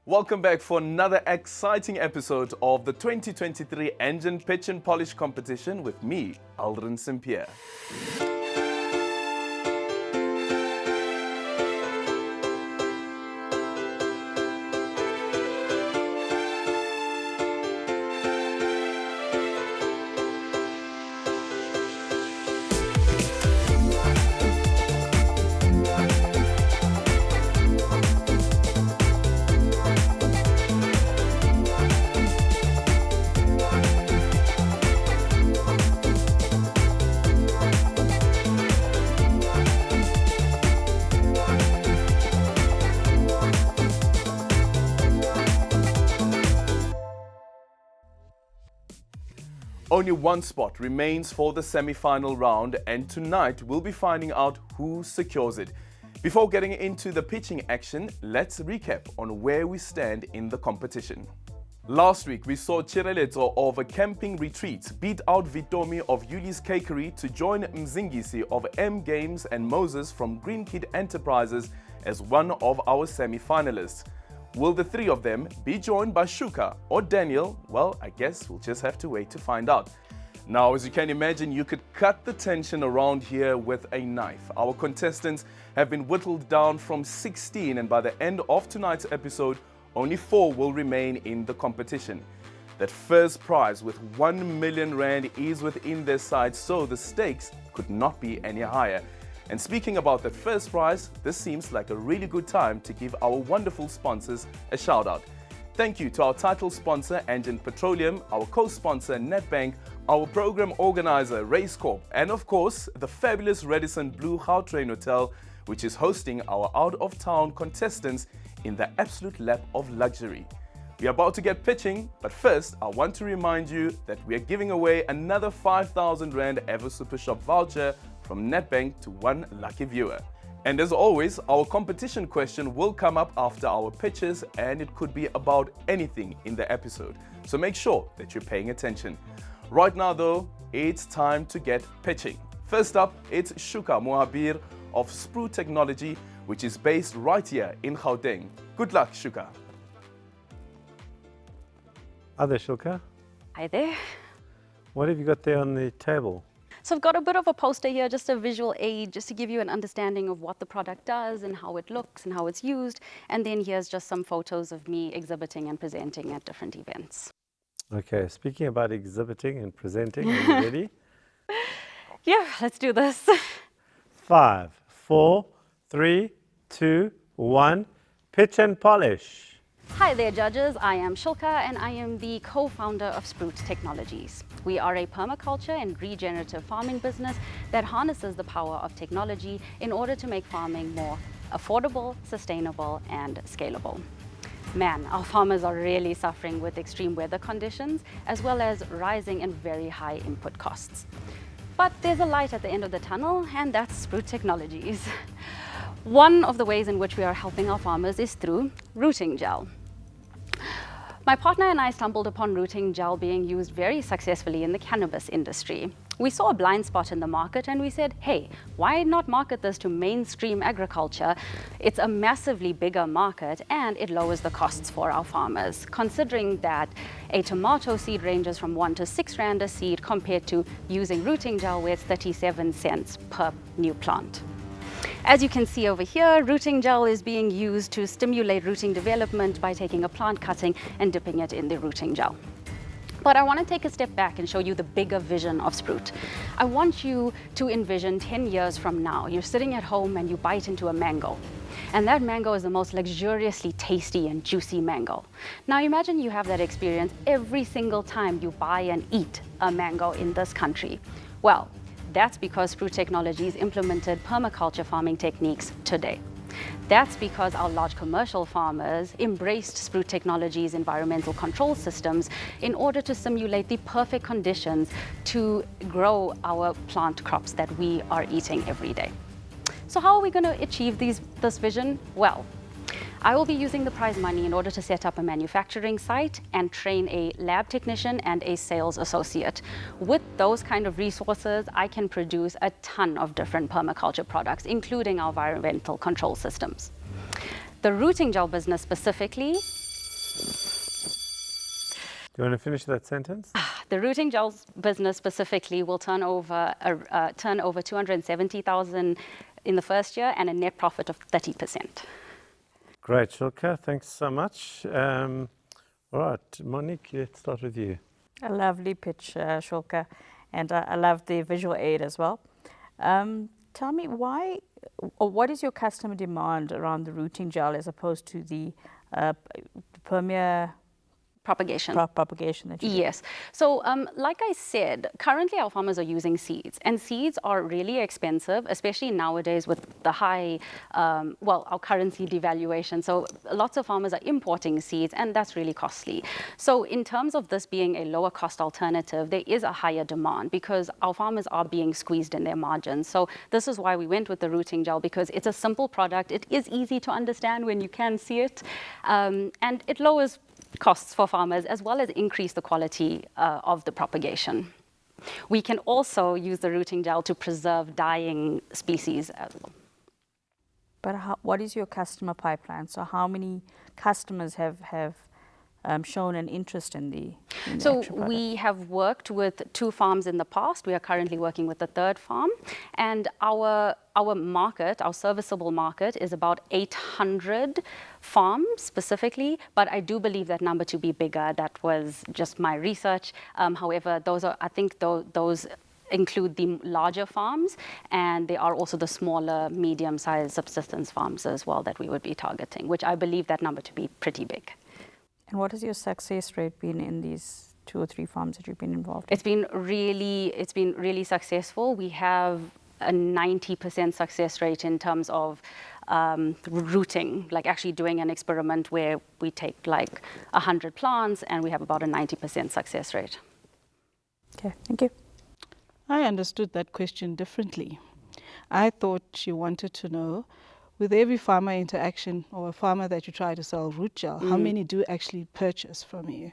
Welcome back for another exciting episode of the 2023 Engen Pitch Polish competition with me, Aldrin St-Pierre. Only one spot remains for the semi-final round, and tonight we'll be finding out who secures it. Before getting into the pitching action, let's recap on where we stand in the competition. Last week we saw Chireletso of a camping retreat beat out Vitomi of Yuli's Cakery to join Mzingisi of M Games and Moses from Green Kid Enterprises as one of our semi-finalists. Will the three of them be joined by Shuka or Daniel? Well, I guess we'll just have to wait to find out. Now, as you can imagine, you could cut the tension around here with a knife. Our contestants have been whittled down from 16, and by the end of tonight's episode, only 4 will remain in the competition. That first prize with 1 million rand is within their sights, so the stakes could not be any higher. And speaking about that first prize, this seems like a really good time to give our wonderful sponsors a shout out. Thank you to our title sponsor, Engen Petroleum, our co-sponsor, Nedbank, our program organizer, Race Corp, and of course, the fabulous Radisson Blue Gautrain Hotel, which is hosting our out-of-town contestants in the absolute lap of luxury. We are about to get pitching, but first, I want to remind you that we are giving away another 5,000 Rand Ever Super Shop voucher from Nedbank to one lucky viewer. And as always, our competition question will come up after our pitches, and it could be about anything in the episode. So make sure that you're paying attention. Right now though, it's time to get pitching. First up, it's Shulka Mohabir of Sprue Technology, which is based right here in Gauteng. Good luck, Shuka. Hi there, Shulka. Hi there. What have you got there on the table? So I've got a bit of a poster here, just a visual aid, just to give you an understanding of what the product does and how it looks and how it's used. And then here's just some photos of me exhibiting and presenting at different events. Okay, speaking about exhibiting and presenting, are you ready? Yeah, let's do this. 5, 4, 3, 2, 1, pitch and polish. Hi there, judges. I am Shulka, and I am the co-founder of Sprue Technologies. We are a permaculture and regenerative farming business that harnesses the power of technology in order to make farming more affordable, sustainable, and scalable. Man, our farmers are really suffering with extreme weather conditions, as well as rising and very high input costs. But there's a light at the end of the tunnel, and that's Sprue Technologies. One of the ways in which we are helping our farmers is through rooting gel. My partner and I stumbled upon rooting gel being used very successfully in the cannabis industry. We saw a blind spot in the market and we said, hey, why not market this to mainstream agriculture? It's a massively bigger market and it lowers the costs for our farmers, considering that a tomato seed ranges from 1 to 6 Rand a seed compared to using rooting gel where it's 37 cents per new plant. As you can see over here, rooting gel is being used to stimulate rooting development by taking a plant cutting and dipping it in the rooting gel. But I want to take a step back and show you the bigger vision of Sprue. I want you to envision 10 years from now. You're sitting at home and you bite into a mango. And that mango is the most luxuriously tasty and juicy mango. Now imagine you have that experience every single time you buy and eat a mango in this country. Well, that's because Sprue Technologies implemented permaculture farming techniques today. That's because our large commercial farmers embraced Sprue Technologies' environmental control systems in order to simulate the perfect conditions to grow our plant crops that we are eating every day. So how are we going to achieve this vision? Well, I will be using the prize money in order to set up a manufacturing site and train a lab technician and a sales associate. With those kind of resources, I can produce a ton of different permaculture products, including our environmental control systems. The rooting gel business specifically you want to finish that sentence? The rooting gels business specifically will turn over 270,000 in the first year and a net profit of 30%. Great, Shulka. Thanks so much. All right, Monique, let's start with you. A lovely pitch, Shulka, and I love the visual aid as well. Tell me why, or what is your customer demand around the rooting gel as opposed to the Premier Propagation. propagation that you do? Yes. So like I said, currently our farmers are using seeds, and seeds are really expensive, especially nowadays with the high, our currency devaluation. So lots of farmers are importing seeds, and that's really costly. So in terms of this being a lower cost alternative, there is a higher demand because our farmers are being squeezed in their margins. So this is why we went with the rooting gel, because it's a simple product. It is easy to understand when you can see it, and it lowers costs for farmers as well as increase the quality of the propagation. We can also use the rooting gel to preserve dying species as well. But what is your customer pipeline? So how many customers have shown an interest in the So actual product? we have worked with 2 farms in the past. We are currently working with the 3rd farm, and our market, our serviceable market, is about 800 farms specifically, but I do believe that number to be bigger. That was just my research. However, those include the larger farms, and they are also the smaller, medium-sized subsistence farms as well that we would be targeting, which I believe that number to be pretty big. And what has your success rate been in these 2 or 3 farms that you've been involved in? It's been really successful. We have a 90% success rate in terms of rooting, like actually doing an experiment where we take like 100 plants and we have about a 90% success rate. Okay, thank you. I understood that question differently. I thought she wanted to know, with every farmer interaction or a farmer that you try to sell root gel, how many do actually purchase from you?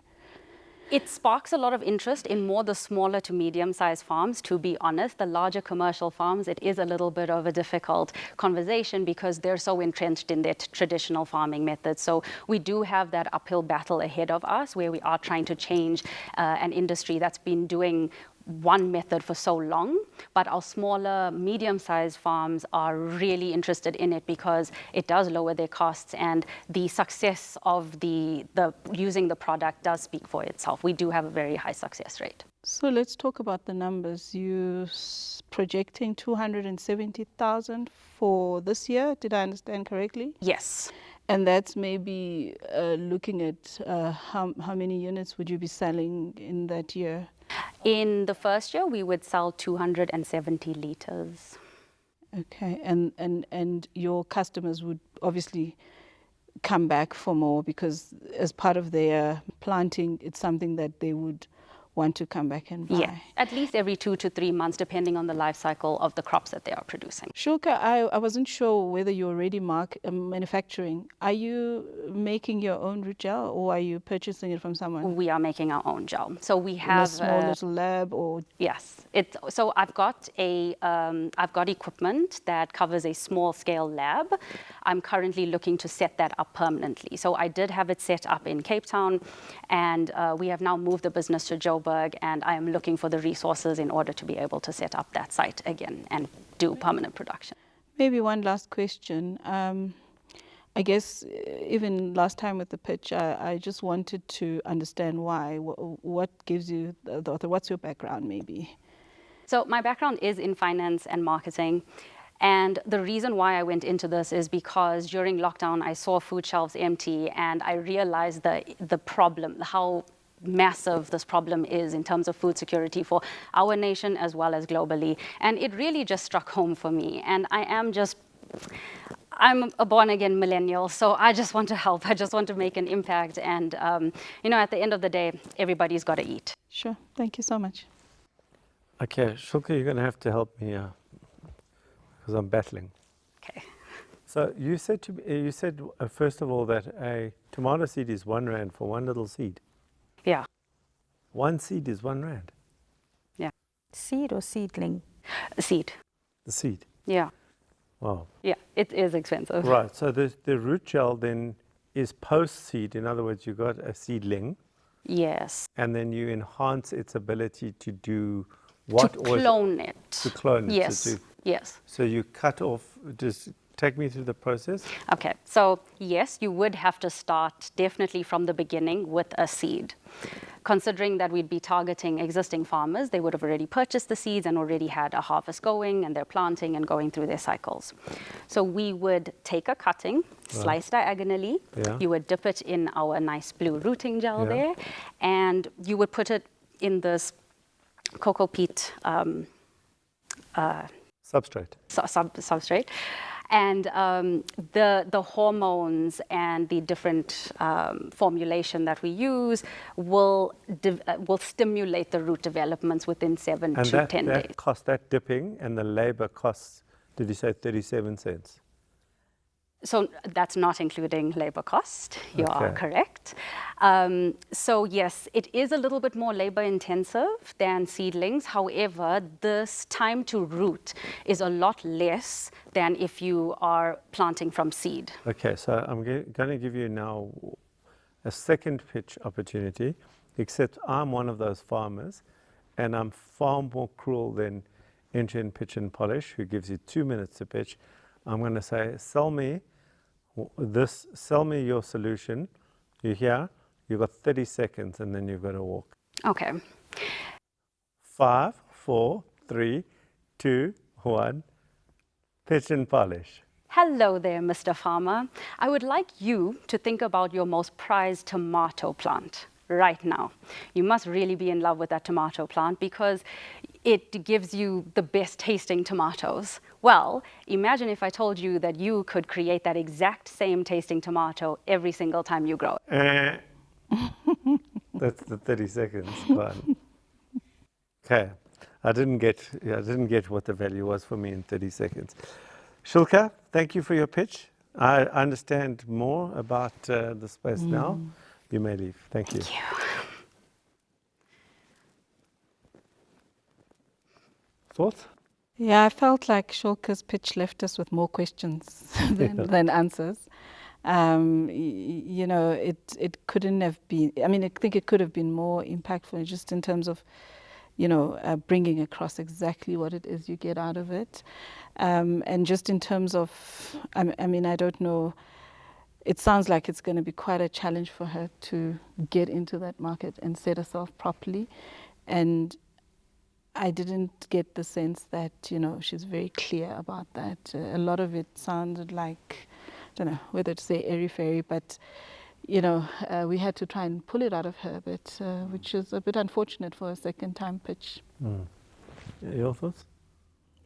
It sparks a lot of interest in more the smaller to medium-sized farms, to be honest. The larger commercial farms, it is a little bit of a difficult conversation because they're so entrenched in their traditional farming methods. So we do have that uphill battle ahead of us where we are trying to change an industry that's been doing one method for so long, but our smaller, medium-sized farms are really interested in it because it does lower their costs, and the success of the using the product does speak for itself. We do have a very high success rate. So let's talk about the numbers. You're projecting 270,000 for this year. Did I understand correctly? Yes. And that's maybe looking at how many units would you be selling in that year? In the first year, we would sell 270 liters. Okay, and your customers would obviously come back for more because as part of their planting, it's something that they would want to come back and buy. Yeah, at least every 2 to 3 months, depending on the life cycle of the crops that they are producing. Shulka, I wasn't sure whether you're already manufacturing. Are you making your own root gel or are you purchasing it from someone? We are making our own gel. So we In have a small little lab or? Yes. So I've got equipment that covers a small scale lab. I'm currently looking to set that up permanently. So I did have it set up in Cape Town, and we have now moved the business to Joburg, and I am looking for the resources in order to be able to set up that site again and do permanent production. Maybe one last question. I guess even last time with the pitch, I just wanted to understand why. What gives you the author? What's your background maybe? So my background is in finance and marketing. And the reason why I went into this is because during lockdown, I saw food shelves empty, and I realized the problem, how massive this problem is in terms of food security for our nation as well as globally. And it really just struck home for me. And I'm a born-again millennial, so I just want to help. I just want to make an impact. And, at the end of the day, everybody's got to eat. Sure. Thank you so much. Okay, Shulka, you're going to have to help me because I'm battling. Okay. So you said first of all that a tomato seed is R1 for one little seed. Yeah. One seed is R1. Yeah. Seed or seedling? Seed. The seed. Yeah. Wow. Yeah, it is expensive. Right. So the root gel then is post seed. In other words, you got a seedling. Yes. And then you enhance its ability to do what? To clone it. To clone it. Yes. Yes. So you cut off, just take me through the process. Okay, so yes, you would have to start definitely from the beginning with a seed. Considering that we'd be targeting existing farmers, they would have already purchased the seeds and already had a harvest going, and they're planting and going through their cycles. So we would take a cutting, slice diagonally, Yeah. you would dip it in our nice blue rooting gel Yeah. there, and you would put it in this cocoa peat Substrate. substrate. And the hormones and the different formulation that we use will stimulate the root developments within 7 And to 10 days. that dipping and the labor costs, did you say 37 cents? So that's not including labor cost. You are Okay. correct. So yes, it is a little bit more labor intensive than seedlings. However, this time to root is a lot less than if you are planting from seed. Okay, so I'm going to give you now a second pitch opportunity, except I'm one of those farmers, and I'm far more cruel than Engen Pitch and Polish, who gives you 2 minutes to pitch. I'm going to say, sell me your solution. You hear? You've got 30 seconds, and then you've got to walk. Okay. 5, 4, 3, 2, 1. Pitch and polish. Hello there, Mr. Farmer. I would like you to think about your most prized tomato plant right now. You must really be in love with that tomato plant because it gives you the best tasting tomatoes. Well, imagine if I told you that you could create that exact same tasting tomato every single time you grow it. That's the 30 seconds. Gone. Okay. I didn't get what the value was for me in 30 seconds. Shulka, thank you for your pitch. I understand more about the space now. You may leave. Thank you. Thank you. Thoughts? Yeah, I felt like Shulka's pitch left us with more questions than answers. You know, it couldn't have been, I mean, I think it could have been more impactful just in terms of, you know, bringing across exactly what it is you get out of it. And just in terms of, I mean, I don't know, it sounds like it's going to be quite a challenge for her to get into that market and set herself properly. And I didn't get the sense that, you know, she's very clear about that. A lot of it sounded like, I don't know whether to say airy-fairy, but, you know, we had to try and pull it out of her, but which is a bit unfortunate for a second-time pitch. Your thoughts?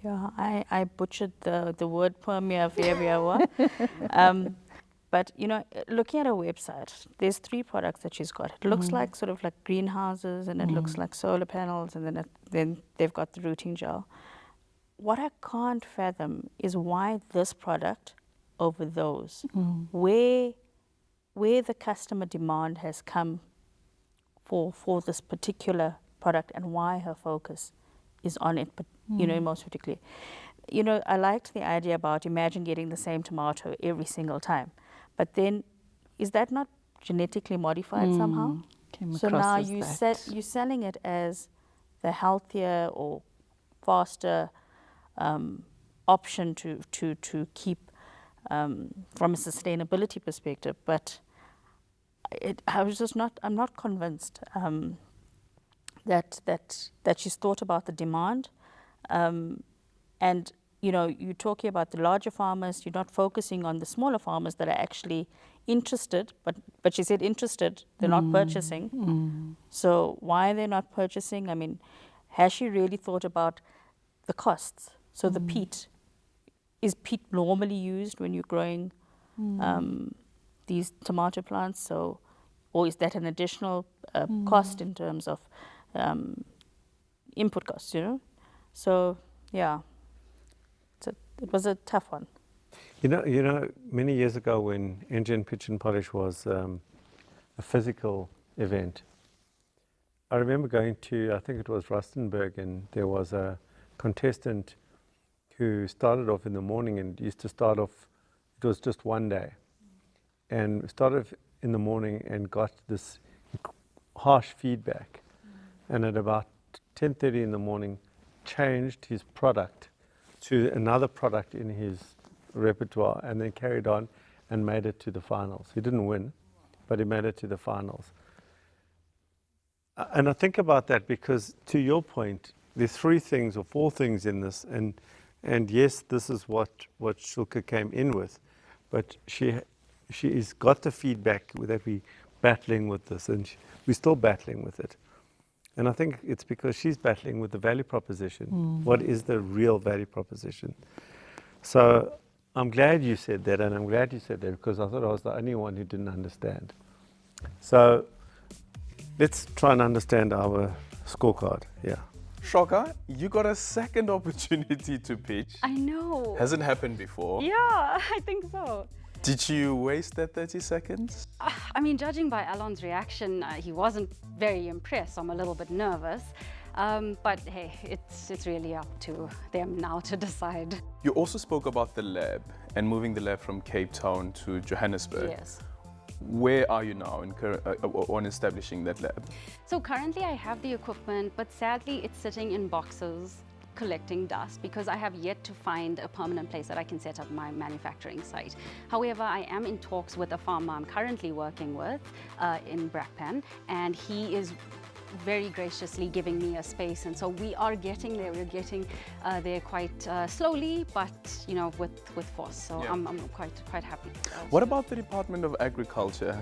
Yeah, I butchered the word Permia Variawa. But, you know, looking at her website, there's 3 products that she's got. It looks like sort of like greenhouses, and it looks like solar panels, and then they've got the rooting gel. What I can't fathom is why this product over those. Where the customer demand has come for this particular product and why her focus is on it, but, you know, most particularly. You know, I liked the idea about imagine getting the same tomato every single time. But then, is that not genetically modified somehow? So now you're selling it as the healthier or faster option to keep from a sustainability perspective. But I'm not convinced that she's thought about the demand. And you know, you're talking about the larger farmers, you're not focusing on the smaller farmers that are actually interested, but she said interested, they're not purchasing. So why are they not purchasing? I mean, has she really thought about the costs? So the peat, is peat normally used when you're growing these tomato plants? So, or is that an additional cost in terms of input costs, you know? So, yeah. It was a tough one. You know, many years ago when Engen Pitch and Polish was a physical event, I remember going to, I think it was Rustenburg, and there was a contestant who started off in the morning and used to start off, it was just one day, and started in the morning and got this harsh feedback, and at about 10:30 in the morning changed his product to another product in his repertoire, and then carried on and made it to the finals. He didn't win, but he made it to the finals. And I think about that because, to your point, there's 3 things or 4 things in this, and yes, this is what Shulka came in with, but she's got the feedback that we're battling with this, and we're still battling with it. And I think it's because she's battling with the value proposition. What is the real value proposition? So I'm glad you said that, and I'm glad you said that because I thought I was the only one who didn't understand. So let's try and understand our scorecard. Yeah. Shuka, you got a second opportunity to pitch. I know. Hasn't happened before. Yeah, I think so. Did you waste that 30 seconds? I mean, judging by Alon's reaction, he wasn't very impressed. So I'm a little bit nervous. But hey, it's really up to them now to decide. You also spoke about the lab and moving the lab from Cape Town to Johannesburg. Yes. Where are you now on establishing that lab? So currently I have the equipment, but sadly it's sitting in boxes collecting dust because I have yet to find a permanent place that I can set up my manufacturing site. However, I am in talks with a farmer I'm currently working with in Brakpan, and he is very graciously giving me a space, and so we are getting there. We're getting there quite slowly, but you know, with force. So yeah. I'm quite happy. What about the Department of Agriculture?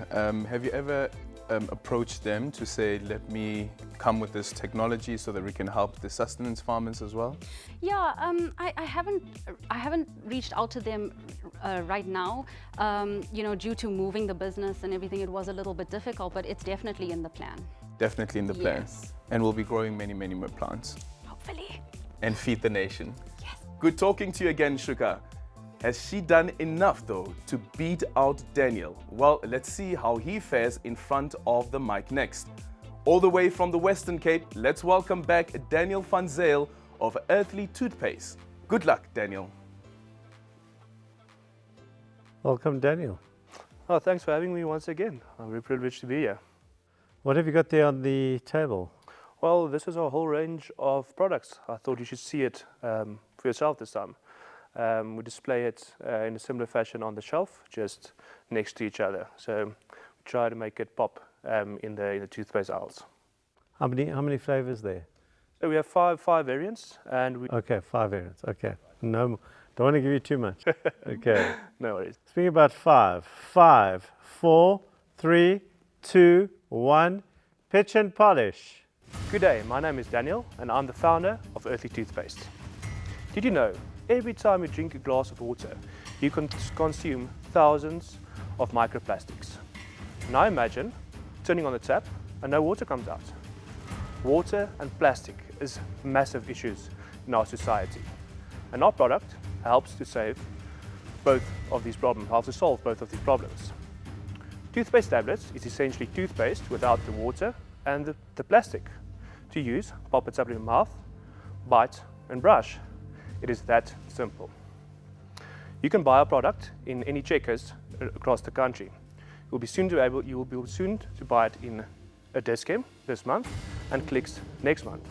Have you ever approached them to say, let me come with this technology so that we can help the sustenance farmers as well? Yeah, I haven't reached out to them right now. You know, due to moving the business and everything, it was a little bit difficult, but it's definitely in the plan. Definitely in the plan. Yes. And we'll be growing many, many more plants. Hopefully. And feed the nation. Yes. Good talking to you again, Shuka. Has she done enough, though, to beat out Daniel? Well, let's see how he fares in front of the mic next. All the way from the Western Cape, let's welcome back Daniel van Zyl of Earthly Toothpaste. Good luck, Daniel. Welcome, Daniel. Oh, thanks for having me once again. I'm very privileged to be here. What have you got there on the table? Well, this is a whole range of products. I thought you should see it for yourself this time. We display it in a similar fashion on the shelf, just next to each other. So we try to make it pop in the toothpaste aisles. How many flavors there? So we have five variants, and we. Okay, 5 variants. Okay, no, don't want to give you too much. Okay. No worries. Speaking about 5, 5, 4, 3, 2, 1. Pitch and polish. Good day. My name is Daniel, and I'm the founder of Earthly Toothpaste. Did you know? Every time you drink a glass of water, you consume thousands of microplastics. Now imagine turning on the tap and no water comes out. Water and plastic is massive issues in our society. And our product helps to solve both of these problems. Toothpaste tablets is essentially toothpaste without the water and the plastic. To use, pop it up in your mouth, bite and brush. It is that simple. You can buy our product in any checkers across the country. You will be soon to buy it in a Discount this month and Clicks next month.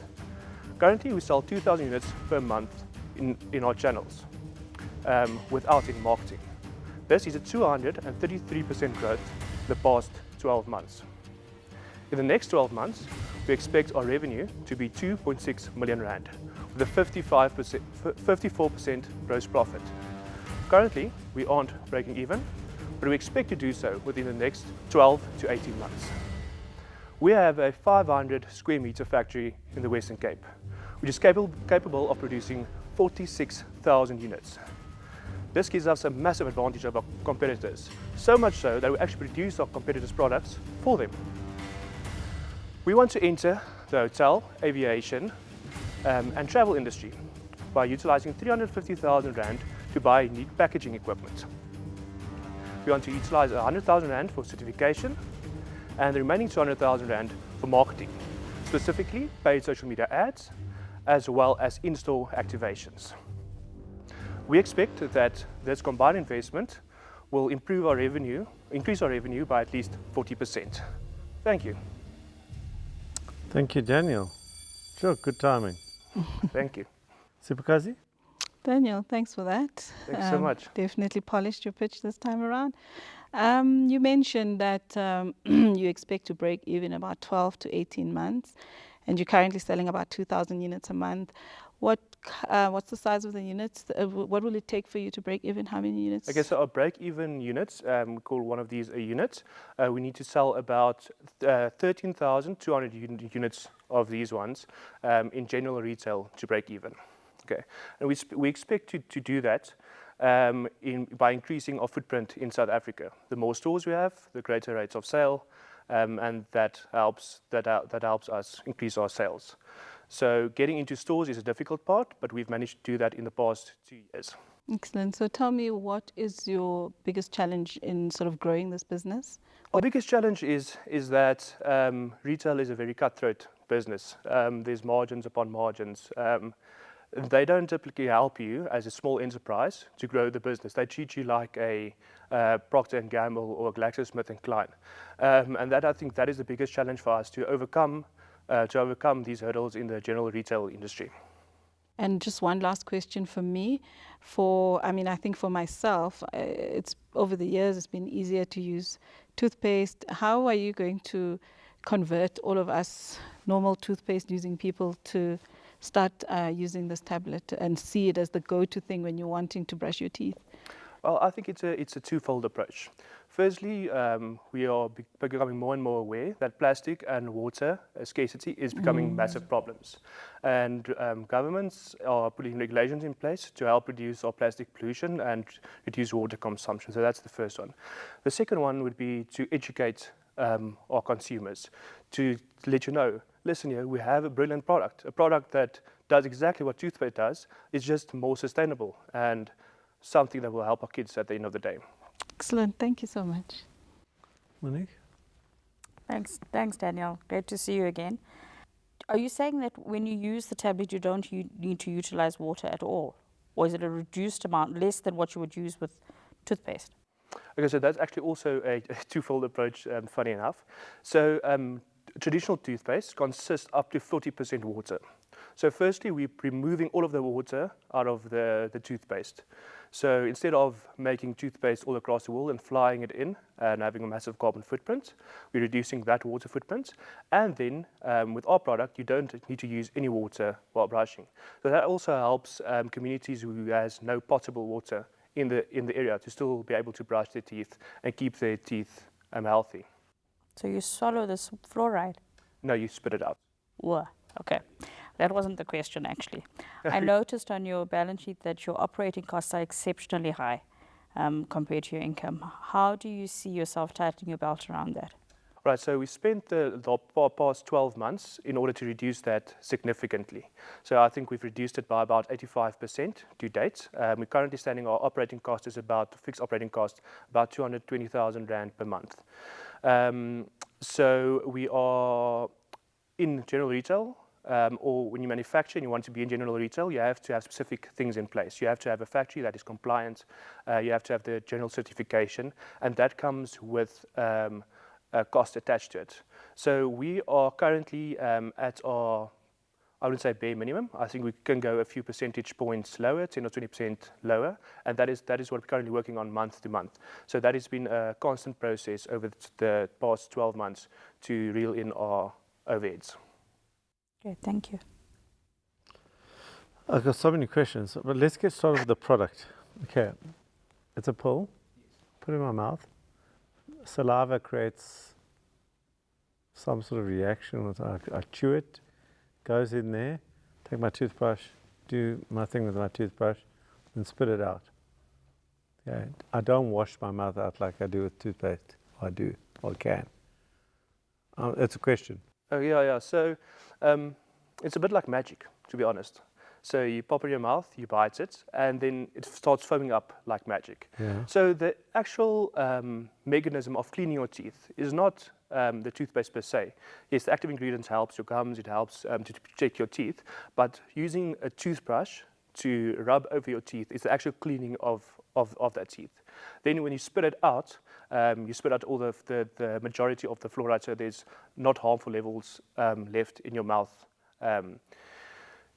Currently, we sell 2,000 units per month in our channels without any marketing. This is a 233% growth in the past 12 months. In the next 12 months, we expect our revenue to be 2.6 million rand. With a 54% gross profit. Currently, we aren't breaking even, but we expect to do so within the next 12 to 18 months. We have a 500 square meter factory in the Western Cape, which is capable of producing 46,000 units. This gives us a massive advantage over our competitors, so much so that we actually produce our competitors' products for them. We want to enter the hotel, aviation, and travel industry by utilizing 350,000 rand to buy unique packaging equipment. We want to utilize 100,000 rand for certification and the remaining 200,000 rand for marketing, specifically paid social media ads, as well as in-store activations. We expect that this combined investment will increase our revenue by at least 40%. Thank you. Thank you, Daniel. Sure, good timing. Thank you. Sipakazi? Daniel, thanks for that. Thanks so much. Definitely polished your pitch this time around. You mentioned that you expect to break even about 12 to 18 months, and you're currently selling about 2,000 units a month. What's the size of the units? What will it take for you to break even? How many units? Okay, so our break-even units, we call one of these a unit. We need to sell about 13,200 units of these ones in general retail to break even. Okay, and we expect to do that by increasing our footprint in South Africa. The more stores we have, the greater rates of sale, and that helps us increase our sales. So getting into stores is a difficult part, but we've managed to do that in the past 2 years. Excellent. So tell me, what is your biggest challenge in sort of growing this business? Our biggest challenge is that retail is a very cutthroat business. There's margins upon margins. They don't typically help you as a small enterprise to grow the business. They treat you like a Procter & Gamble or a GlaxoSmithKline. And I think that is the biggest challenge for us to overcome these hurdles in the general retail industry. And just one last question for me. I think for myself, it's over the years, it's been easier to use toothpaste. How are you going to convert all of us normal toothpaste using people to start using this tablet and see it as the go-to thing when you're wanting to brush your teeth? Well, I think it's a twofold approach. Firstly, we are becoming more and more aware that plastic and water scarcity is becoming massive problems. And governments are putting regulations in place to help reduce our plastic pollution and reduce water consumption. So that's the first one. The second one would be to educate our consumers, to let you know, listen here, we have a brilliant product, a product that does exactly what toothpaste does, it's just more sustainable and something that will help our kids at the end of the day. Excellent. Thank you so much. Monique? Thanks, Daniel. Great to see you again. Are you saying that when you use the tablet, you don't need to utilize water at all? Or is it a reduced amount, less than what you would use with toothpaste? Okay, so that's actually also a twofold approach, funny enough. So traditional toothpaste consists up to 40% water. So firstly, we're removing all of the water out of the toothpaste. So instead of making toothpaste all across the world and flying it in and having a massive carbon footprint, we're reducing that water footprint. And then with our product, you don't need to use any water while brushing. So that also helps communities who has no potable water in the area to still be able to brush their teeth and keep their teeth healthy. So you swallow this fluoride? No, you spit it out. Whoa, okay. That wasn't the question, actually. I noticed on your balance sheet that your operating costs are exceptionally high compared to your income. How do you see yourself tightening your belt around that? Right, so we spent the past 12 months in order to reduce that significantly. So I think we've reduced it by about 85% to date. We're currently standing, our operating cost is about, fixed operating cost, about 220,000 Rand per month. So we are in general retail, or when you manufacture and you want to be in general retail, you have to have specific things in place. You have to have a factory that is compliant, you have to have the general certification, and that comes with cost attached to it. So we are currently at our, I wouldn't say bare minimum. I think we can go a few percentage points lower, 10 or 20% lower, and that is what we're currently working on month to month. So that has been a constant process over the past 12 months to reel in our overheads. Okay, thank you. I've got so many questions, but let's get started with the product. Okay, it's a pill. Put it in my mouth. Saliva creates some sort of reaction. I chew it, goes in there, take my toothbrush, do my thing with my toothbrush, and spit it out. Okay. I don't wash my mouth out like I do with toothpaste. I do, or can. It's a question. Oh, yeah. So it's a bit like magic, to be honest. So you pop it in your mouth, you bite it, and then it starts foaming up like magic. Yeah. So the actual mechanism of cleaning your teeth is not the toothpaste per se. Yes, the active ingredient helps your gums, it helps to protect your teeth, but using a toothbrush to rub over your teeth is the actual cleaning of that teeth. Then when you spit it out, you spit out all the majority of the fluoride, so there's not harmful levels left in your mouth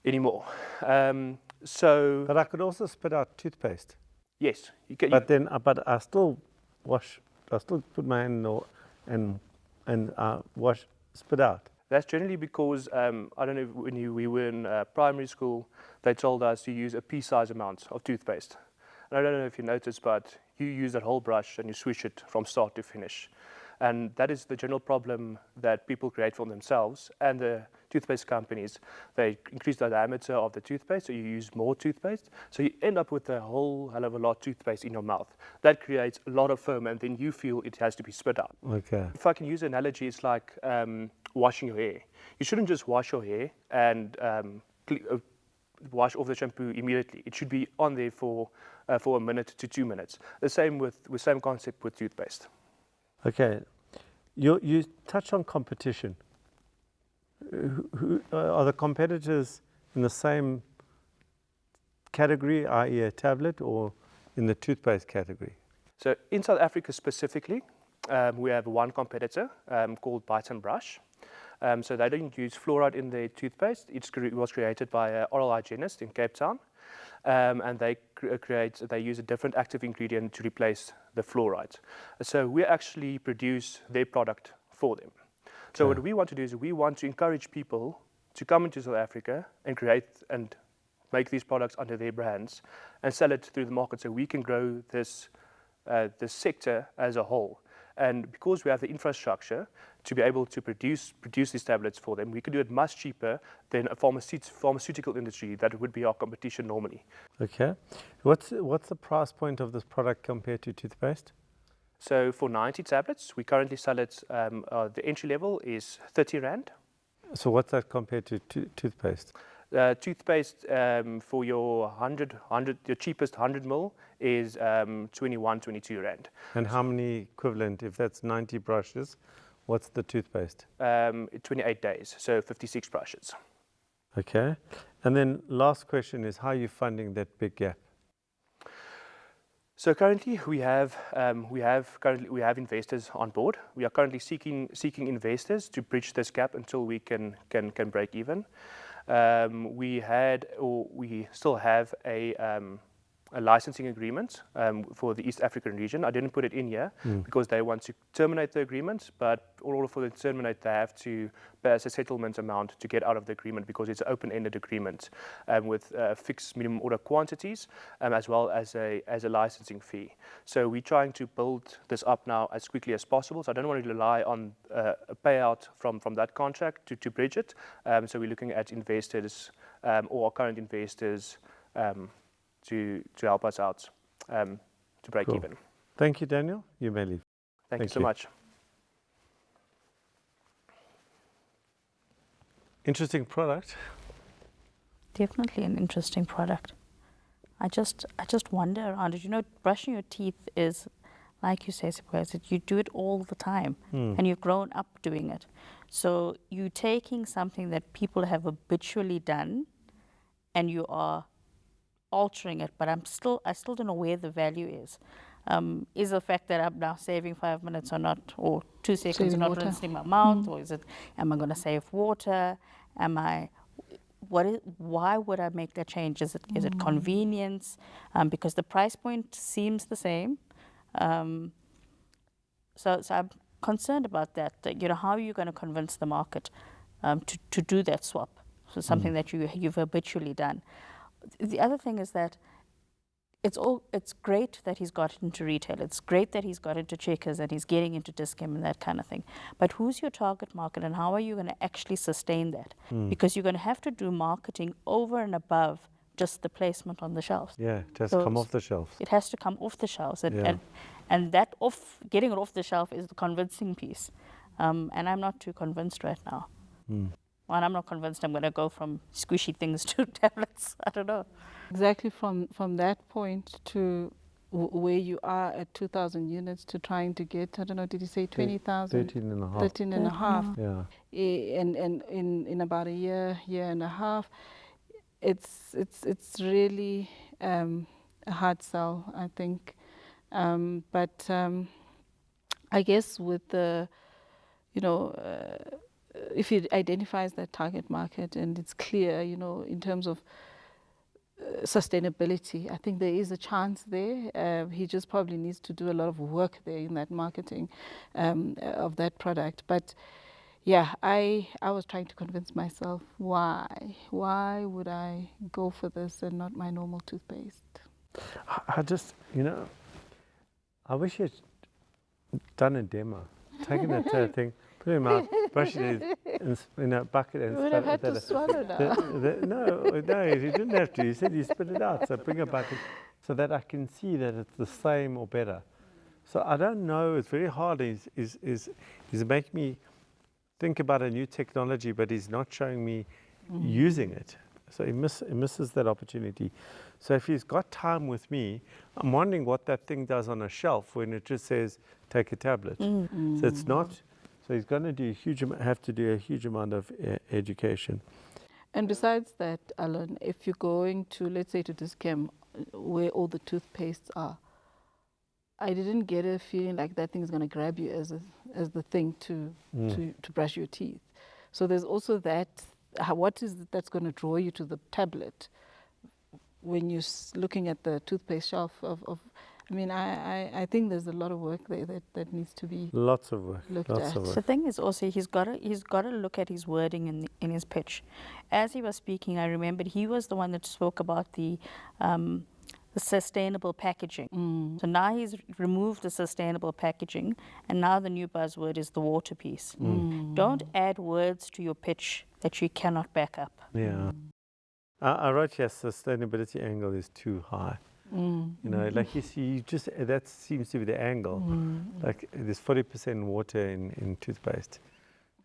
anymore. But I could also spit out toothpaste. Yes, you can. But I still wash. I still put my hand and wash, spit out. That's generally because I don't know, when we were in primary school, they told us to use a pea-sized amount of toothpaste. And I don't know if you noticed, but you use that whole brush and you swish it from start to finish. And that is the general problem that people create for themselves and the toothpaste companies. They increase the diameter of the toothpaste, so you use more toothpaste. So you end up with a whole hell of a lot of toothpaste in your mouth. That creates a lot of foam, and then you feel it has to be spit out. Okay. If I can use an analogy, it's like washing your hair. You shouldn't just wash your hair and wash off the shampoo immediately. It should be on there for a minute to 2 minutes. The same concept with toothpaste. Okay, you touched on competition. Who are the competitors in the same category, i.e. a tablet, or in the toothpaste category? So in South Africa specifically, we have one competitor called Bite and Brush. So they don't use fluoride in their toothpaste. It was created by an oral hygienist in Cape Town. And they use a different active ingredient to replace the fluoride. So we actually produce their product for them. So what we want to do is we want to encourage people to come into South Africa and create and make these products under their brands and sell it through the market, so we can grow this sector as a whole. And because we have the infrastructure to be able to produce these tablets for them, we can do it much cheaper than a pharmaceutical industry that would be our competition normally. Okay. What's the price point of this product compared to toothpaste? So for 90 tablets, we currently sell it, the entry level is 30 Rand. So what's that compared to toothpaste? Toothpaste for your your cheapest 100 ml is 21, 22 Rand. And how many equivalent, if that's 90 brushes, what's the toothpaste? 28 days, so 56 brushes. Okay. And then last question is, how are you funding that big gap? So currently we have investors on board. We are currently seeking investors to bridge this gap until we can break even. We still have a licensing agreement for the East African region. I didn't put it in here because they want to terminate the agreement, but in order for them to terminate, they have to pay us a settlement amount to get out of the agreement, because it's an open-ended agreement with fixed minimum order quantities as well as a licensing fee. So we're trying to build this up now as quickly as possible. So I don't want to rely on a payout from that contract to bridge it. So we're looking at investors or our current investors to help us out to break even. Thank you, Daniel. You may leave. Thank you so much. Interesting product. Definitely an interesting product. I just wonder around it. You know, brushing your teeth is, like you say, you do it all the time, and you've grown up doing it. So you're taking something that people have habitually done, and you are altering it. But I still don't know where the value is. Is the fact that I'm now saving 5 minutes or not, or 2 seconds or not rinsing my mouth, or is it, am I going to save water? Why would I make that change? Is it convenience? Because the price point seems the same. So I'm concerned about that. You know, how are you going to convince the market to do that swap? So something that you've habitually done. The other thing is that it's great that he's got into retail. It's great that he's got into Checkers and he's getting into Dis-Chem and that kind of thing. But who's your target market, and how are you going to actually sustain that? Because you're going to have to do marketing over and above just the placement on the shelves. Yeah, it has to come off the shelves. It has to come off the shelves, and that getting it off the shelf is the convincing piece. And I'm not too convinced right now. Well, I'm not convinced I'm going to go from squishy things to tablets. I don't know. Exactly from that point to where you are at 2,000 units to trying to get, I don't know, did you say 20,000? 13 and a half. 13 and a half. Yeah. And in about a year and a half, it's really a hard sell, I think. But I guess with the, if it identifies that target market and it's clear, in terms of sustainability, I think there is a chance there. He just probably needs to do a lot of work there in that marketing of that product. But yeah, I was trying to convince myself, why would I go for this and not my normal toothpaste? I just, I wish you'd done a demo, taken that thing, put it in my mouth, brush it in a bucket and You would have had to swallow now. No, you didn't have to. You said you spit it out, so bring a bucket so that I can see that it's the same or better. So I don't know, it's very hard. He's making me think about a new technology, but he's not showing me using it. So he misses that opportunity. So if he's got time with me, I'm wondering what that thing does on a shelf when it just says, take a tablet. So it's not, so he's going to do have to do a huge amount of education. And besides that, Alan, if you're going to, let's say, to Dis-Chem, where all the toothpastes are, I didn't get a feeling like that thing is going to grab you as the thing to brush your teeth. So there's also that. What is it that's going to draw you to the tablet when you're looking at the toothpaste shelf I think there's a lot of work there that needs to be lots of work. looked Lots at. of work. The thing is also he's got to look at his wording in his pitch. As he was speaking, I remembered he was the one that spoke about the sustainable packaging. So now he's removed the sustainable packaging, and now the new buzzword is the water piece. Don't add words to your pitch that you cannot back up. Yeah. I wrote here, sustainability angle is too high. Like you see, that seems to be the angle. Like there's 40% water in toothpaste.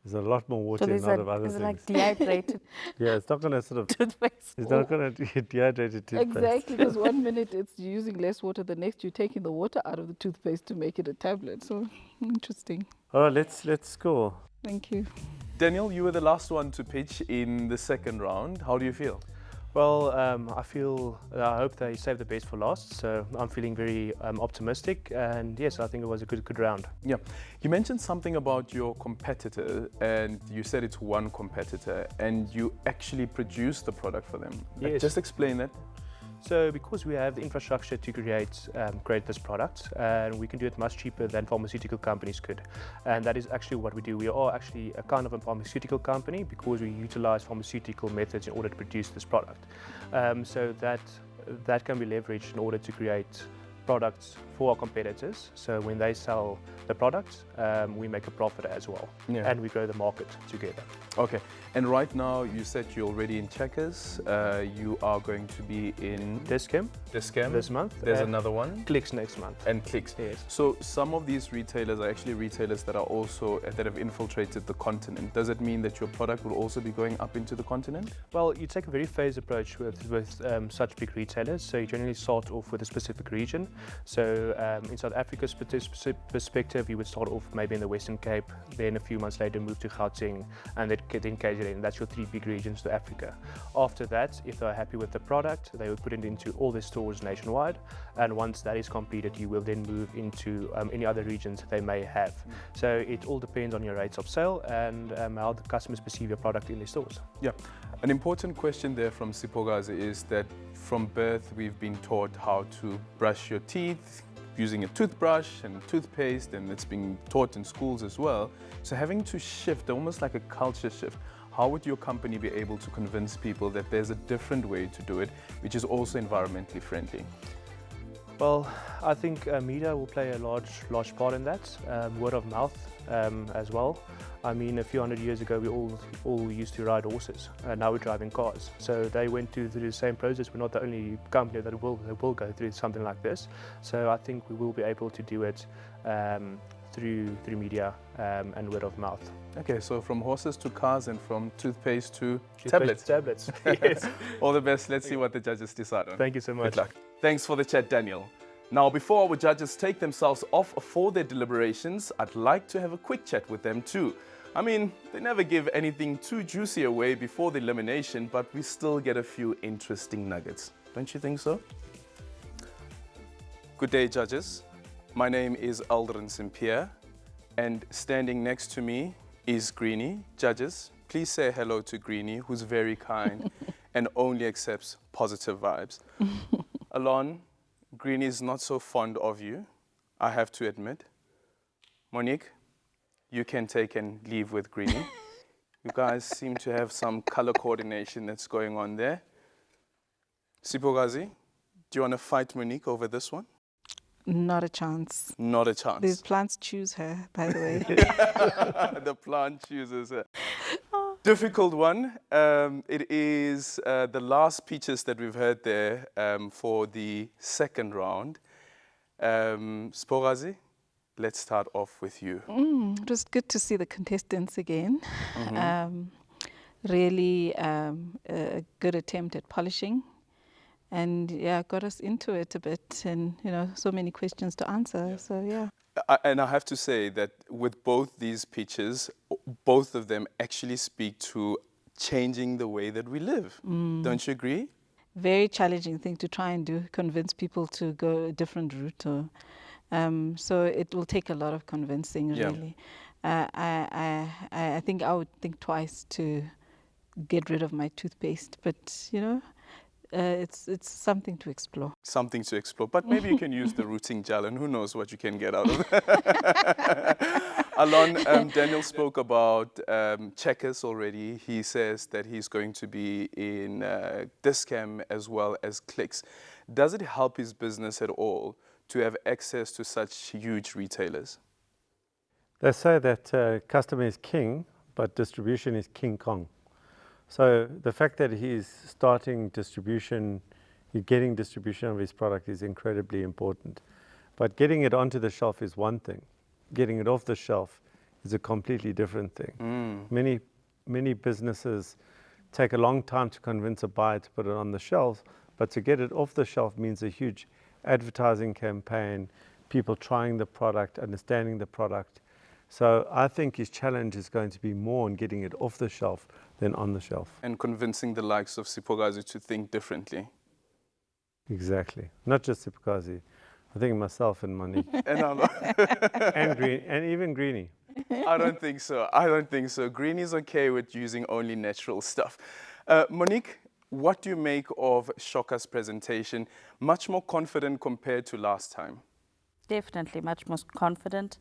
There's a lot more water in a lot of other things. It's like dehydrated Yeah, it's not going to sort of. toothpaste. It's not going to get dehydrated toothpaste. Exactly, because 1 minute it's using less water, the next you're taking the water out of the toothpaste to make it a tablet. So interesting. All right, let's score. Thank you. Daniel, you were the last one to pitch in the second round. How do you feel? Well, I hope they saved the best for last, so I'm feeling very optimistic, and yes, I think it was a good round. Yeah, you mentioned something about your competitor, and you said it's one competitor, and you actually produced the product for them. Yes. Just explain that. So because we have the infrastructure to create this product, and we can do it much cheaper than pharmaceutical companies could. And that is actually what we do. We are actually a kind of a pharmaceutical company because we utilize pharmaceutical methods in order to produce this product. So that can be leveraged in order to create products for our competitors. So when they sell the product, we make a profit as well. Yeah. And we grow the market together. Okay, and right now you said you're already in Checkers. You are going to be in Dis-Chem this month. There's another one. Clicks next month. And Clicks. Yes. So some of these retailers are actually retailers that are also that have infiltrated the continent. Does it mean that your product will also be going up into the continent? Well, you take a very phased approach with such big retailers. So you generally start off with a specific region. So in South Africa's perspective, you would start off maybe in the Western Cape, then a few months later move to Gauteng, and then KZN. That's your 3 big regions to Africa. After that, if they're happy with the product, they would put it into all their stores nationwide. And once that is completed, you will then move into any other regions they may have. So it all depends on your rates of sale and how the customers perceive your product in their stores. Yeah. An important question there from Sipogazi is that from birth we've been taught how to brush your teeth using a toothbrush and toothpaste, and it's being taught in schools as well. So having to shift, almost like a culture shift, how would your company be able to convince people that there's a different way to do it, which is also environmentally friendly? Well, I think media will play a large part in that, word of mouth as well. I mean, a few hundred years ago, we all used to ride horses, and now we're driving cars. So they went through the same process. We're not the only company that will go through something like this. So I think we will be able to do it through media and word of mouth. Okay, so from horses to cars and from toothpaste to tablets. Tablets, yes. All the best. Let's see what the judges decide on. Thank you so much. Good luck. Thanks for the chat, Daniel. Now, before our judges take themselves off for their deliberations, I'd like to have a quick chat with them too. I mean, they never give anything too juicy away before the elimination, but we still get a few interesting nuggets. Don't you think so? Good day, judges. My name is Aldrin St. Pierre, And standing next to me is Greenie. Judges, please say hello to Greenie, who's very kind and only accepts positive vibes. Alon, Greenie is not so fond of you, I have to admit. Monique, you can take and leave with Greenie. You guys seem to have some color coordination that's going on there. Sipogazi, do you want to fight Monique over this one? Not a chance. Not a chance. These plants choose her, by the way. The plant chooses her. Difficult one. It is the last pitches that we've heard there for the second round. Spogazi, let's start off with you. It was good to see the contestants again. Really a good attempt at polishing. And yeah, got us into it a bit, and so many questions to answer. So yeah. And I have to say that with both these pitches, both of them actually speak to changing the way that we live. Don't you agree? Very challenging thing to try and do, convince people to go a different route. So it will take a lot of convincing, really. I think I would think twice to get rid of my toothpaste, but it's something to explore. Something to explore, but maybe you can use the rooting gel, and who knows what you can get out of it. Alon, Daniel spoke about checkers already. He says that he's going to be in Discam as well as Clicks. Does it help his business at all to have access to such huge retailers? They say that customer is king, but distribution is King Kong. So the fact that he's starting distribution, he's getting distribution of his product is incredibly important. But getting it onto the shelf is one thing. Getting it off the shelf is a completely different thing. Many businesses take a long time to convince a buyer to put it on the shelf, but to get it off the shelf means a huge advertising campaign, people trying the product, understanding the product. So I think his challenge is going to be more in getting it off the shelf than on the shelf. And convincing the likes of Sipogazi to think differently. Exactly. Not just Sipogazi. I think myself and Monique. and even Greenie. I don't think so. I don't think so. Greenie's okay with using only natural stuff. Monique, what do you make of Shuka's presentation? Much more confident compared to last time? Definitely much more confident.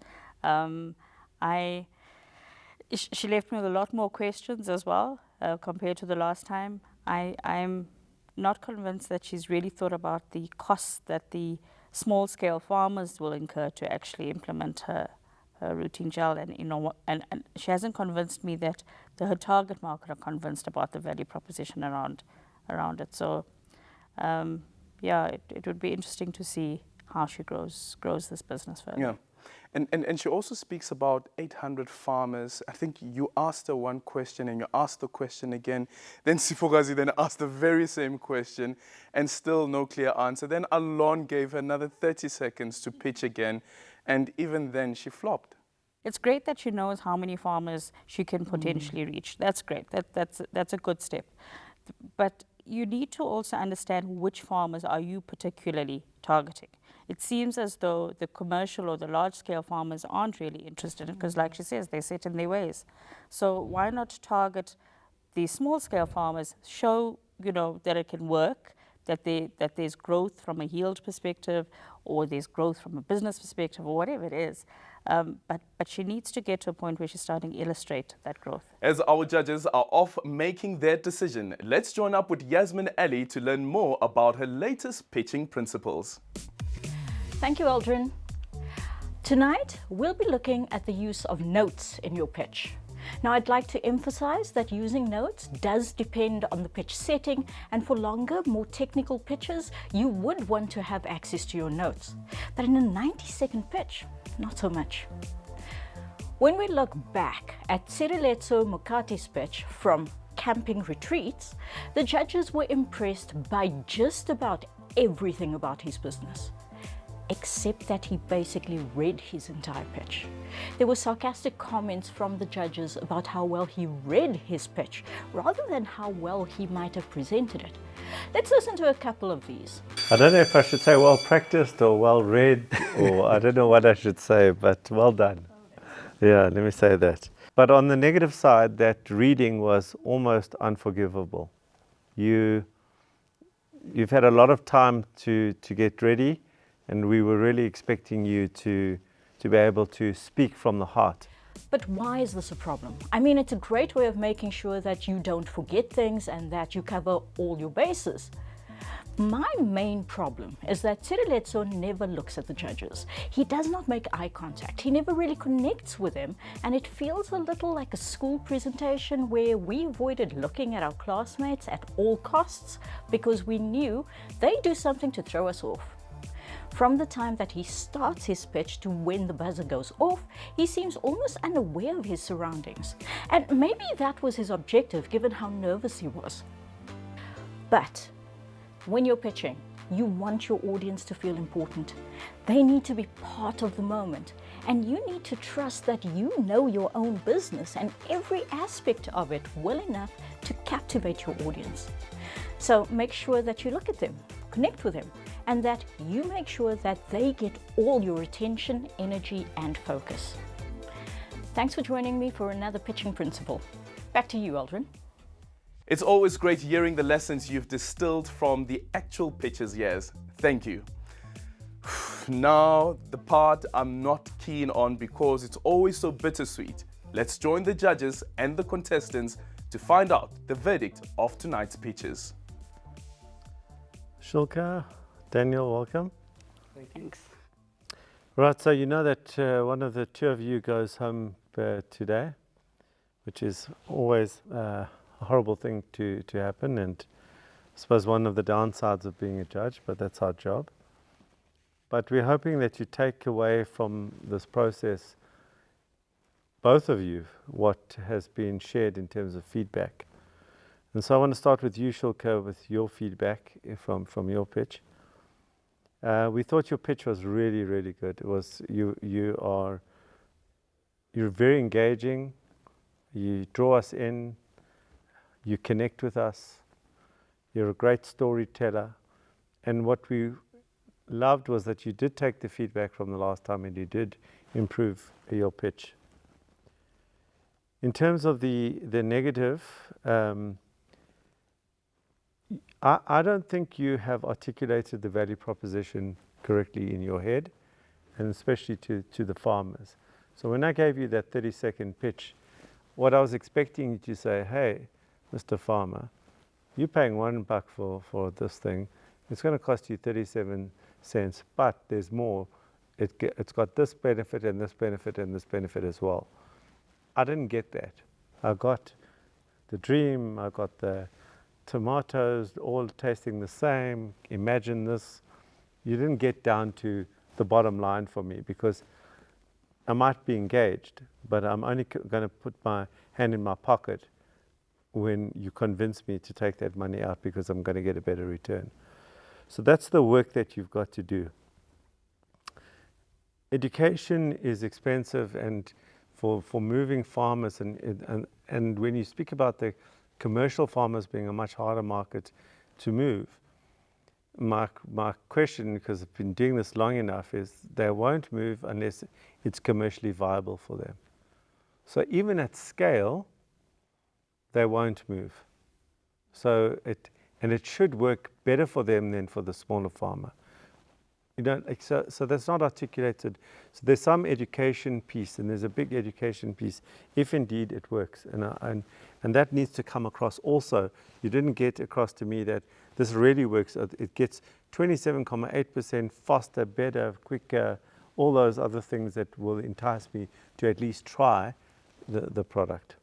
She left me with a lot more questions as well compared to the last time. I'm not convinced that she's really thought about the costs that the small-scale farmers will incur to actually implement her routine gel, and she hasn't convinced me that her target market are convinced about the value proposition around it. So, yeah, it would be interesting to see how she grows this business further. Yeah. And she also speaks about 800 farmers. I think you asked her one question and you asked the question again. Then Sipogazi then asked the very same question and still no clear answer. Then Alon gave her another 30 seconds to pitch again. And even then she flopped. It's great that she knows how many farmers she can potentially reach. That's great. That's a good step. But you need to also understand which farmers are you particularly targeting. It seems as though the commercial or the large-scale farmers aren't really interested in it because, like she says, they're set in their ways. So why not target the small-scale farmers, show that it can work, that there's growth from a yield perspective, or there's growth from a business perspective, or whatever it is. But she needs to get to a point where she's starting to illustrate that growth. As our judges are off making their decision, let's join up with Yasmin Ali to learn more about her latest pitching principles. Thank you, Aldrin. Tonight, we'll be looking at the use of notes in your pitch. Now, I'd like to emphasize that using notes does depend on the pitch setting, and for longer, more technical pitches, you would want to have access to your notes. But in a 90-second pitch, not so much. When we look back at Tshireletso Mokati's pitch from Camping Retreats, the judges were impressed by just about everything about his business, except that he basically read his entire pitch. There were sarcastic comments from the judges about how well he read his pitch, rather than how well he might have presented it. Let's listen to a couple of these. I don't know if I should say well practiced or well read, or I don't know what I should say, but well done. Yeah, let me say that. But on the negative side, that reading was almost unforgivable. You've had a lot of time to get ready, and we were really expecting you to be able to speak from the heart. But why is this a problem? I mean, it's a great way of making sure that you don't forget things and that you cover all your bases. My main problem is that Tshireletso never looks at the judges. He does not make eye contact. He never really connects with them, and it feels a little like a school presentation where we avoided looking at our classmates at all costs because we knew they do something to throw us off. From the time that he starts his pitch to when the buzzer goes off, he seems almost unaware of his surroundings. And maybe that was his objective given how nervous he was. But when you're pitching, you want your audience to feel important. They need to be part of the moment. And you need to trust that you know your own business and every aspect of it well enough to captivate your audience. So make sure that you look at them, connect with them, and that you make sure that they get all your attention, energy, and focus. Thanks for joining me for another Pitching Principle. Back to you, Aldrin. It's always great hearing the lessons you've distilled from the actual pitches, yes. Thank you. Now, the part I'm not keen on because it's always so bittersweet. Let's join the judges and the contestants to find out the verdict of tonight's pitches. Shulka, Daniel, welcome. Thanks. Right, so you know that one of the two of you goes home today, which is always a horrible thing to happen, and I suppose one of the downsides of being a judge, but that's our job. But we're hoping that you take away from this process, both of you, what has been shared in terms of feedback. And so I want to start with you, Shulka, with your feedback from your pitch. We thought your pitch was really, really good. It was you're very engaging. You draw us in. You connect with us. You're a great storyteller. And what we loved was that you did take the feedback from the last time and you did improve your pitch. In terms of the negative, I don't think you have articulated the value proposition correctly in your head, and especially to the farmers. So when I gave you that 30-second pitch, what I was expecting you to say, hey, Mr. Farmer, you're paying $1 for this thing. It's going to cost you 37 cents, but there's more. It's got this benefit and this benefit and this benefit as well. I didn't get that. I got the dream, I got the tomatoes all tasting the same. Imagine this. You didn't get down to the bottom line for me because I might be engaged, but I'm only going to put my hand in my pocket when you convince me to take that money out because I'm going to get a better return. So that's the work that you've got to do. Education is expensive, and for moving farmers, and when you speak about the commercial farmers being a much harder market to move, my question, because I've been doing this long enough, is they won't move unless it's commercially viable for them. So even at scale, they won't move. So it should work better for them than for the smaller farmer. You don't, so that's not articulated. So there's some education piece, and there's a big education piece, if indeed it works. And that needs to come across also. You didn't get across to me that this really works. It gets 27.8% faster, better, quicker, all those other things that will entice me to at least try the product.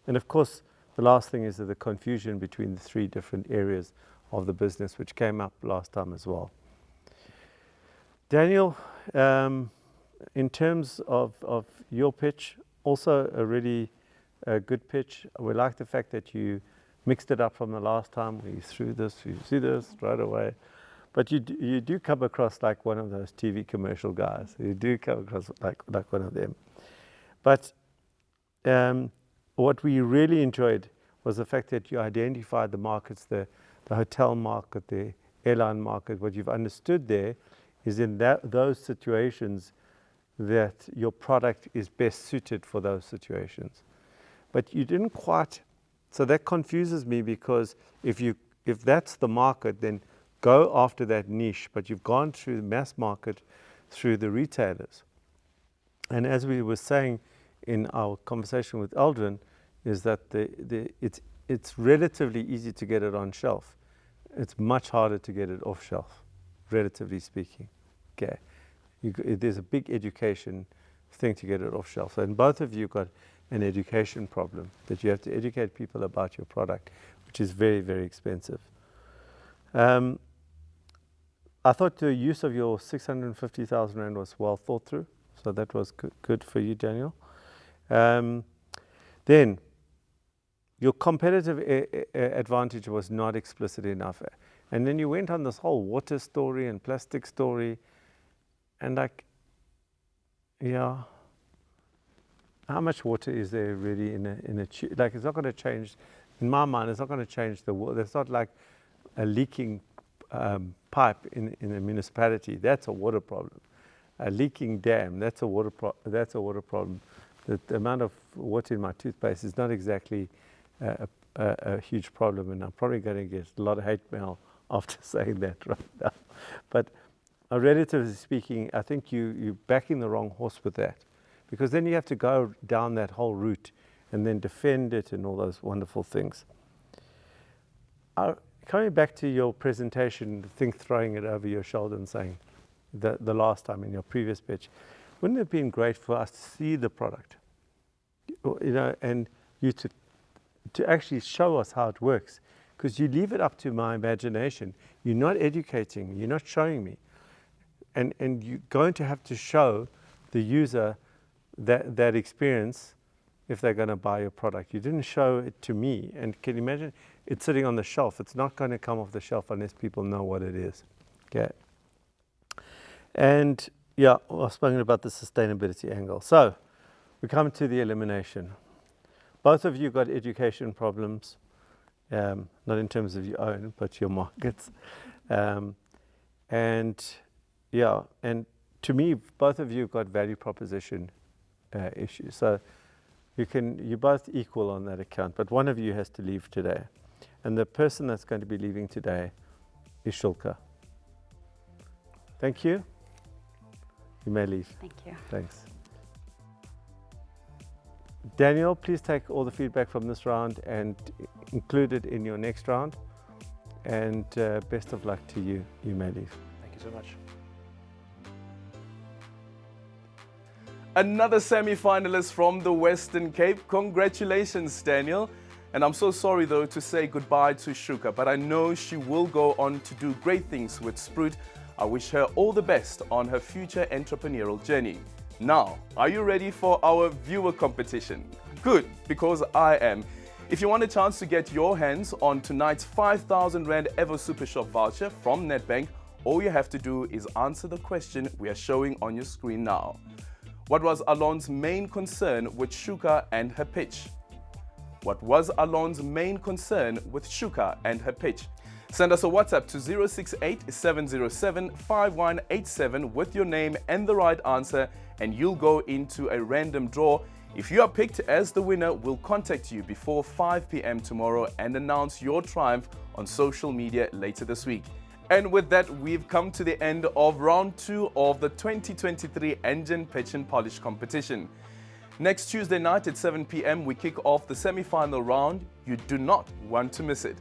And of course, the last thing is the confusion between the three different areas of the business, which came up last time as well. Daniel, in terms of your pitch, also a really good pitch. We like the fact that you mixed it up from the last time. We threw this, you see this right away. But you do come across like one of those TV commercial guys. You do come across like one of them. But what we really enjoyed was the fact that you identified the markets, the hotel market, the airline market. What you've understood there is in those situations, that your product is best suited for those situations. But you didn't quite, so that confuses me, because if that's the market, then go after that niche, but you've gone through the mass market through the retailers. And as we were saying in our conversation with Eldrin, is that it's relatively easy to get it on shelf. It's much harder to get it off shelf, relatively speaking. Okay, there's a big education thing to get it off shelf. And both of you got an education problem, that you have to educate people about your product, which is very, very expensive. I thought the use of your 650,000 Rand was well thought through, so that was good for you, Daniel. Then, your competitive advantage was not explicit enough. And then you went on this whole water story and plastic story, and like, yeah, how much water is there really in a tube? Like, it's not going to change, in my mind, it's not going to change the water. It's not like a leaking pipe in a municipality. That's a water problem. A leaking dam, that's a water problem. The amount of water in my toothpaste is not exactly a huge problem, and I'm probably going to get a lot of hate mail after saying that right now. But relatively speaking, I think you're backing the wrong horse with that, because then you have to go down that whole route and then defend it and all those wonderful things. Coming back to your presentation, throwing it over your shoulder and saying the last time in your previous pitch, wouldn't it have been great for us to see the product, and you to actually show us how it works? Because you leave it up to my imagination. You're not educating me, you're not showing me. And you're going to have to show the user that experience if they're going to buy your product. You didn't show it to me. And can you imagine? It's sitting on the shelf. It's not going to come off the shelf unless people know what it is. Okay. And yeah, I've spoken about the sustainability angle. So we come to the elimination. Both of you got education problems, not in terms of your own, but your markets. And yeah, and to me, both of you got value proposition issues. So you're both equal on that account, but one of you has to leave today. And the person that's going to be leaving today is Shulka. Thank you. You may leave. Thank you. Thanks. Daniel, please take all the feedback from this round and include it in your next round. And best of luck to you. You may leave. Thank you so much. Another semi-finalist from the Western Cape. Congratulations, Daniel. And I'm so sorry, though, to say goodbye to Shuka, but I know she will go on to do great things with Spruit. I wish her all the best on her future entrepreneurial journey. Now, are you ready for our viewer competition? Good, because I am. If you want a chance to get your hands on tonight's 5,000 Rand Evo Super Shop voucher from Nedbank, all you have to do is answer the question we are showing on your screen now. What was Alon's main concern with Shuka and her pitch? What was Alon's main concern with Shuka and her pitch? Send us a WhatsApp to 068-707-5187 with your name and the right answer, and you'll go into a random draw. If you are picked as the winner, we'll contact you before 5 p.m. tomorrow and announce your triumph on social media later this week. And with that, we've come to the end of round 2 of the 2023 Engen Pitch Polish competition. Next Tuesday night at 7 p.m, we kick off the semi-final round. You do not want to miss it.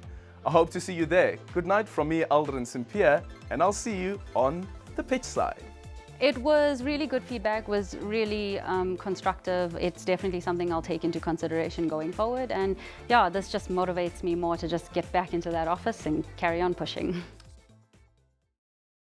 I hope to see you there. Good night from me, Eldrin St-Pierre, and I'll see you on the pitch side. It was really good feedback, was really constructive. It's definitely something I'll take into consideration going forward. And yeah, this just motivates me more to just get back into that office and carry on pushing.